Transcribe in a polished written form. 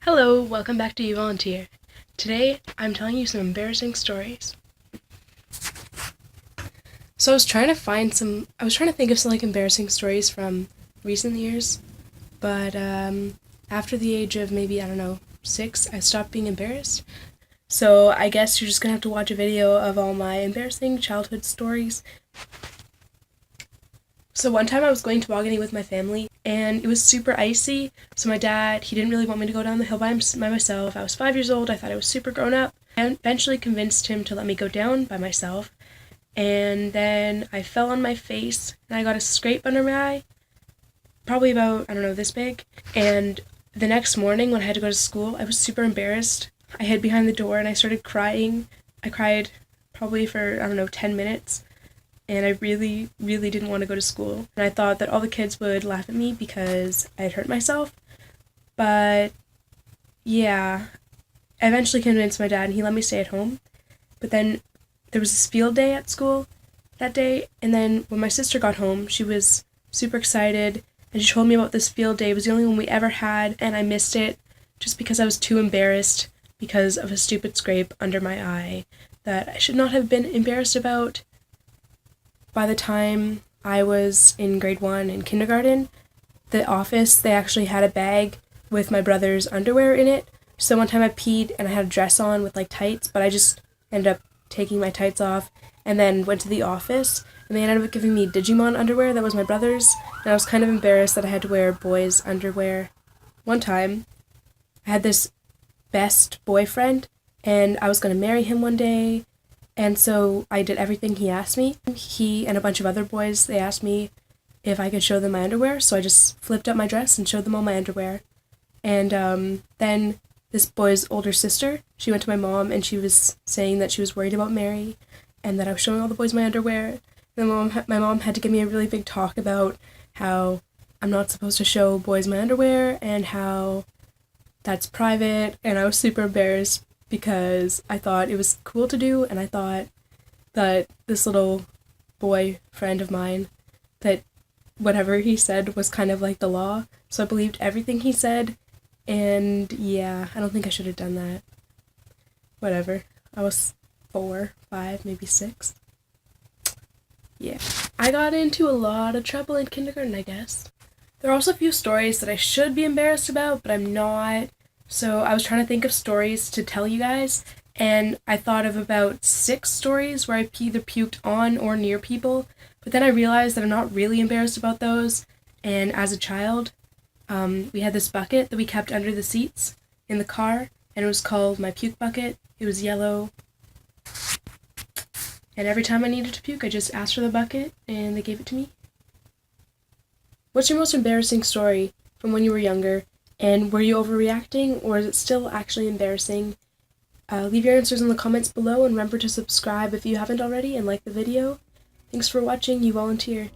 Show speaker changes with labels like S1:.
S1: Hello, welcome back to You Volunteer. Today, I'm telling you some embarrassing stories. So I was trying to think of some embarrassing stories from recent years, but after the age of maybe, 6, I stopped being embarrassed. So I guess you're just gonna have to watch a video of all my embarrassing childhood stories. So one time I was going tobogganing with my family, and it was super icy, so my dad, he didn't really want me to go down the hill by myself. I was 5 years old, I thought I was super grown up. I eventually convinced him to let me go down by myself, and then I fell on my face, and I got a scrape under my eye, probably about, this big. And the next morning when I had to go to school, I was super embarrassed. I hid behind the door and I started crying. I cried probably for, 10 minutes. And I really, really didn't want to go to school. And I thought that all the kids would laugh at me because I had hurt myself. But yeah, I eventually convinced my dad and he let me stay at home. But then there was this field day at school that day. And then when my sister got home, she was super excited. And she told me about this field day. It was the only one we ever had. And I missed it just because I was too embarrassed because of a stupid scrape under my eye that I should not have been embarrassed about. By the time I was in grade 1 in kindergarten, the office, they actually had a bag with my brother's underwear in it. So one time I peed and I had a dress on with tights, but I just ended up taking my tights off and then went to the office, and they ended up giving me Digimon underwear that was my brother's, and I was kind of embarrassed that I had to wear boys' underwear. One time, I had this best boyfriend, and I was going to marry him one day. And so I did everything he asked me. He and a bunch of other boys, they asked me if I could show them my underwear, so I just flipped up my dress and showed them all my underwear. And then this boy's older sister, she went to my mom and she was saying that she was worried about Mary and that I was showing all the boys my underwear. And then my mom had to give me a really big talk about how I'm not supposed to show boys my underwear and how that's private, and I was super embarrassed because I thought it was cool to do, and I thought that this little boy friend of mine, that whatever he said was kind of like the law, so I believed everything he said, and yeah, I don't think I should have done that. Whatever. I was 4, 5, maybe 6. Yeah. I got into a lot of trouble in kindergarten, I guess. There are also a few stories that I should be embarrassed about, but I'm not. So I was trying to think of stories to tell you guys, and I thought of about 6 stories where I either puked on or near people, but then I realized that I'm not really embarrassed about those, and as a child, we had this bucket that we kept under the seats in the car, and it was called my puke bucket. It was yellow, and every time I needed to puke, I just asked for the bucket, and they gave it to me. What's your most embarrassing story from when you were younger? And were you overreacting, or is it still actually embarrassing? Leave your answers in the comments below, and remember to subscribe if you haven't already, and like the video. Thanks for watching. You Volunteer.